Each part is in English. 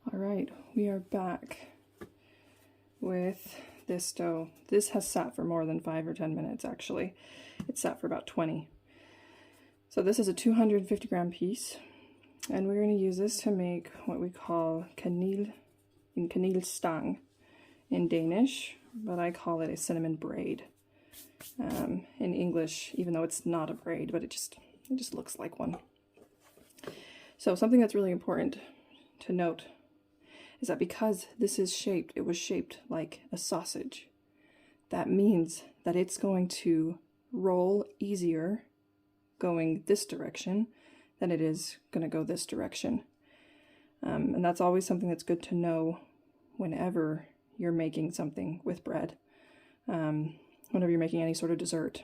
All right, we are back with this dough. This has sat for more than 5 or 10 minutes actually. It sat for about 20. So this is a 250 gram piece, and we're going to use this to make what we call Kanelstang in Danish, but I call it a cinnamon braid in English, even though it's not a braid, but it just looks like one. So something that's really important to note is that because this is shaped, it was shaped like a sausage. That means that it's going to roll easier going this direction than it is going to go this direction. And that's always something that's good to know whenever you're making something with bread, whenever you're making any sort of dessert.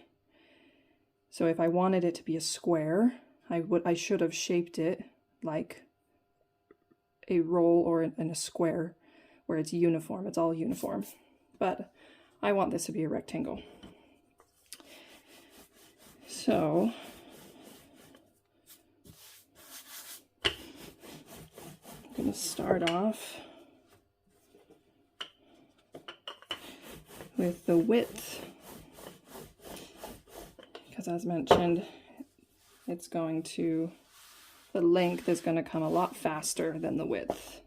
So if I wanted it to be a square, I should have shaped it like a roll or in a square where it's uniform, it's all uniform. But I want this to be a rectangle. So I'm going to start off with the width, because as mentioned, the length is going to come a lot faster than the width.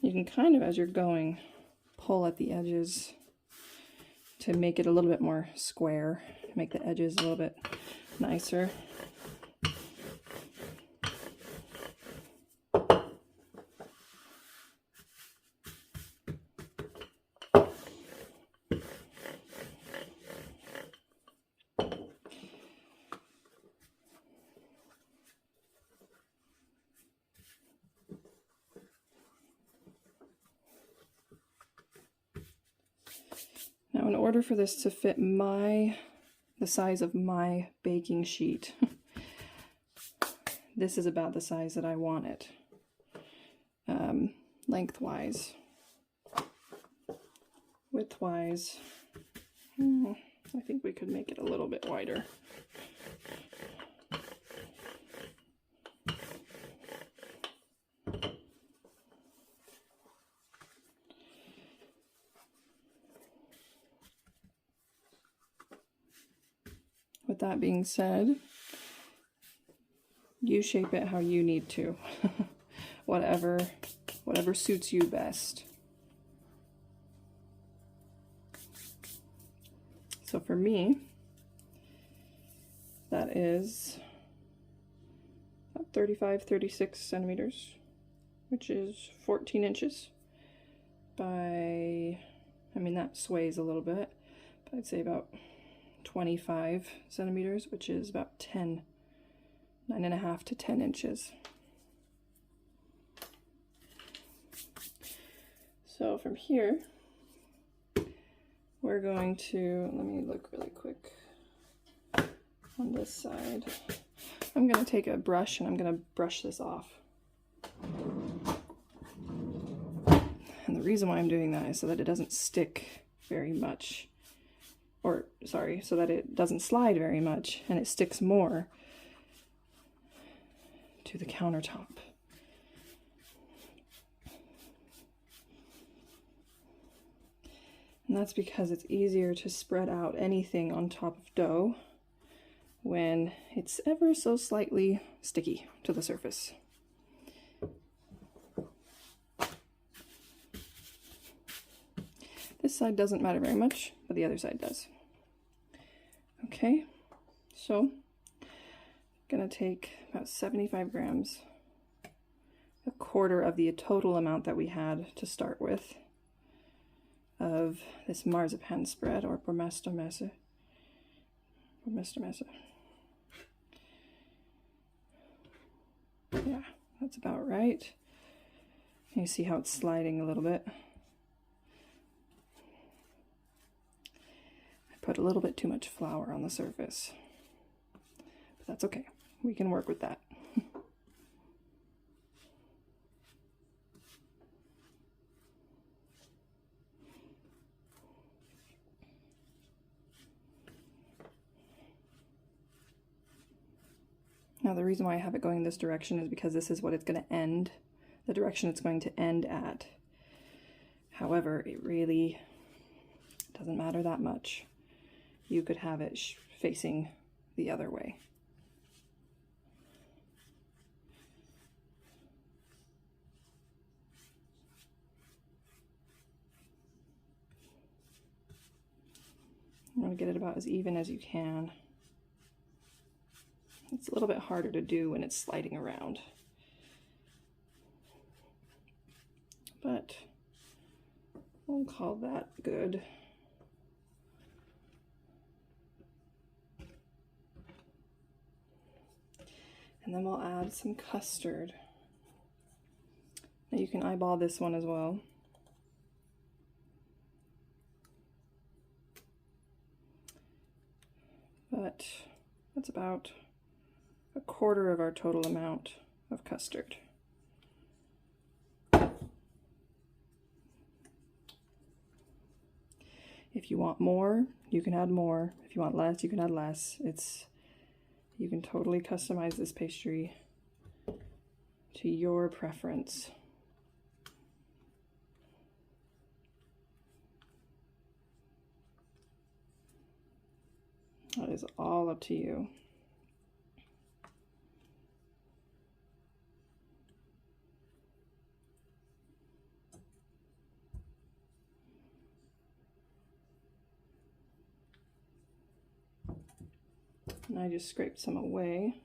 You can kind of, as you're going, pull at the edges to make it a little bit more square, make the edges a little bit nicer. Now, in order for this to fit the size of my baking sheet, this is about the size that I want it, lengthwise. Widthwise, I think we could make it a little bit wider. With that being said, you shape it how you need to, whatever suits you best. So for me, that is about 36 centimeters, which is 14 inches by, that sways a little bit, but I'd say about 25 centimeters, which is about 9.5 to 10 inches. So from here, we're going to, let me look really quick on this side. I'm going to take a brush and I'm going to brush this off. And the reason why I'm doing that is so that it doesn't stick very much. So that it doesn't slide very much and it sticks more to the countertop. And that's because it's easier to spread out anything on top of dough when it's ever so slightly sticky to the surface. This side doesn't matter very much, but the other side does. Okay, so I'm gonna take about 75 grams, a quarter of the total amount that we had to start with, of this marzipan spread, or borgmestermesse. Yeah, that's about right. You see how it's sliding a little bit. Put a little bit too much flour on the surface, but that's okay. We can work with that. Now the reason why I have it going this direction is because this is what it's going to end, the direction it's going to end at. However, it really doesn't matter that much. You could have it facing the other way. You want to get it about as even as you can. It's a little bit harder to do when it's sliding around. But we'll call that good. And then we'll add some custard. Now you can eyeball this one as well. But that's about 1/4 of our total amount of custard. If you want more, you can add more. If you want less, you can add less. You can totally customize this pastry to your preference. That is all up to you. And I just scraped some away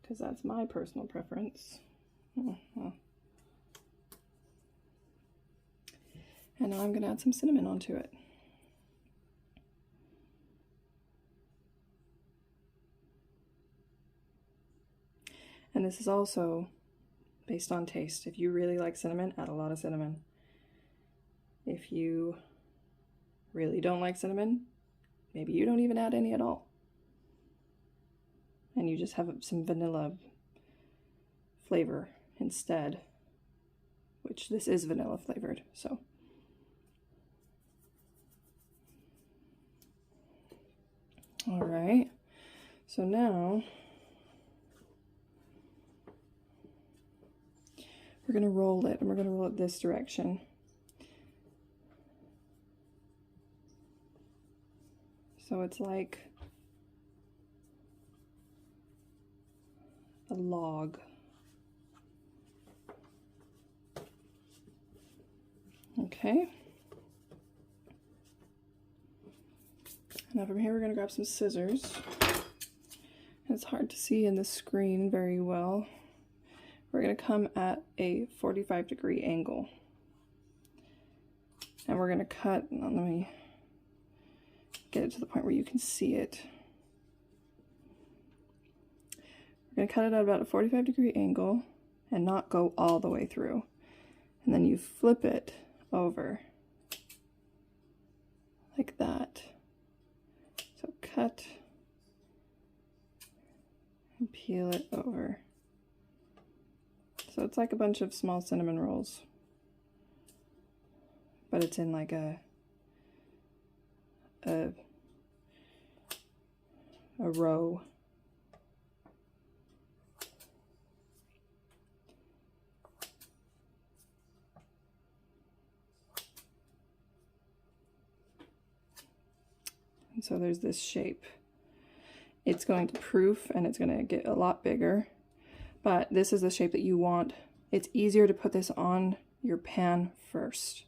because that's my personal preference. And now I'm going to add some cinnamon onto it. And this is also based on taste. If you really like cinnamon, add a lot of cinnamon. If you really don't like cinnamon, maybe you don't even add any at all. And you just have some vanilla flavor instead, which this is vanilla flavored, so. All right, so now we're gonna roll it, and we're gonna roll it this direction. So it's like a log. Okay. Now from here we're going to grab some scissors. It's hard to see in the screen very well. We're going to come at a 45-degree angle. And we're going to cut, let me get it to the point where you can see it. We're going to cut it at about a 45-degree angle and not go all the way through. And then you flip it over like that. So cut and peel it over. So it's like a bunch of small cinnamon rolls, but it's in like a row. And so there's this shape. It's going to proof and it's going to get a lot bigger, but this is the shape that you want. It's easier to put this on your pan first.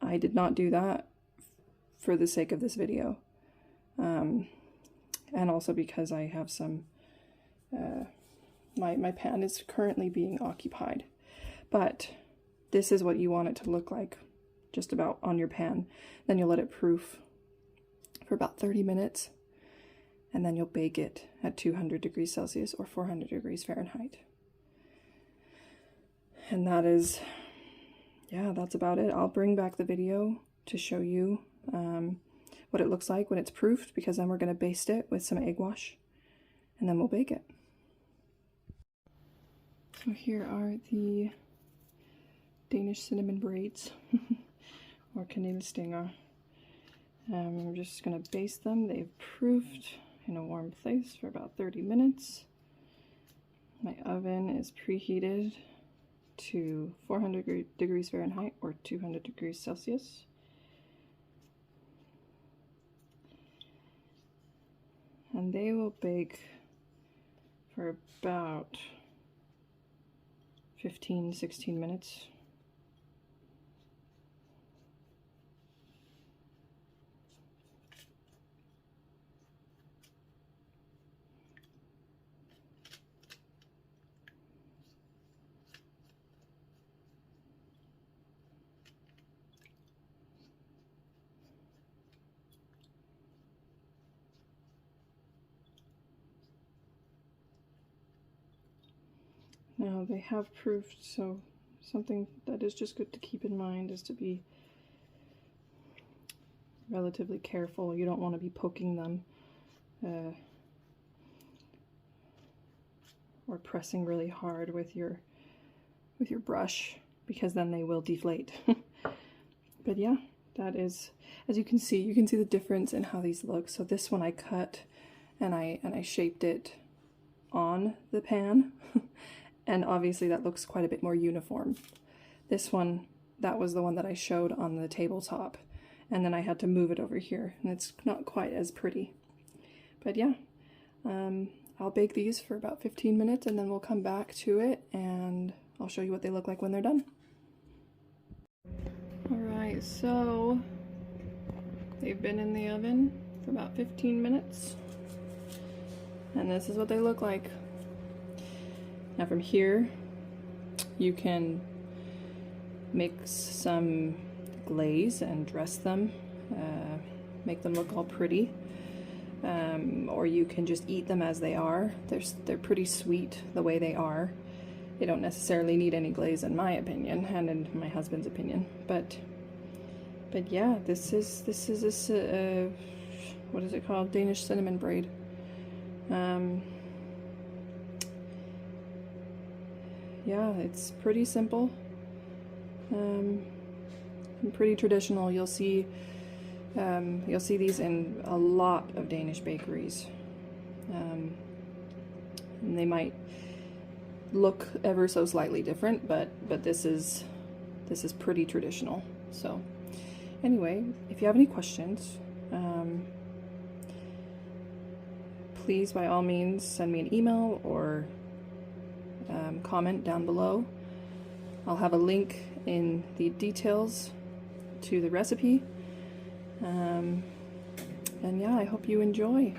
I did not do that for the sake of this video. And also because I have some, my pan is currently being occupied. But this is what you want it to look like, just about on your pan. Then you'll let it proof for about 30 minutes, and then you'll bake it at 200 degrees Celsius or 400 degrees Fahrenheit. And that is, yeah, that's about it. I'll bring back the video to show you what it looks like when it's proofed, because then we're going to baste it with some egg wash, and then we'll bake it. So here are the Danish cinnamon braids, or Kanelstang. We're just going to baste them. They've proofed in a warm place for about 30 minutes. My oven is preheated to 400 degrees Fahrenheit or 200 degrees Celsius. And they will bake for about 15-16 minutes. Now they have proofed, so something that is just good to keep in mind is to be relatively careful. You don't want to be poking them or pressing really hard with your brush, because then they will deflate. But yeah, that is, as you can see the difference in how these look. So this one I cut and I shaped it on the pan. And obviously that looks quite a bit more uniform. This one, that was the one that I showed on the tabletop, and then I had to move it over here, and it's not quite as pretty. But yeah, I'll bake these for about 15 minutes, and then we'll come back to it, and I'll show you what they look like when they're done. Alright, so they've been in the oven for about 15 minutes, and this is what they look like. Now from here, you can mix some glaze and dress them, make them look all pretty, or you can just eat them as they are. They're pretty sweet the way they are. They don't necessarily need any glaze in my opinion, and in my husband's opinion. But yeah, this is what is it called? Danish cinnamon braid. Yeah, it's pretty simple and pretty traditional. You'll see these in a lot of Danish bakeries, and they might look ever so slightly different, but this is pretty traditional. So anyway, if you have any questions, please by all means send me an email or comment down below. I'll have a link in the details to the recipe, and yeah, I hope you enjoy.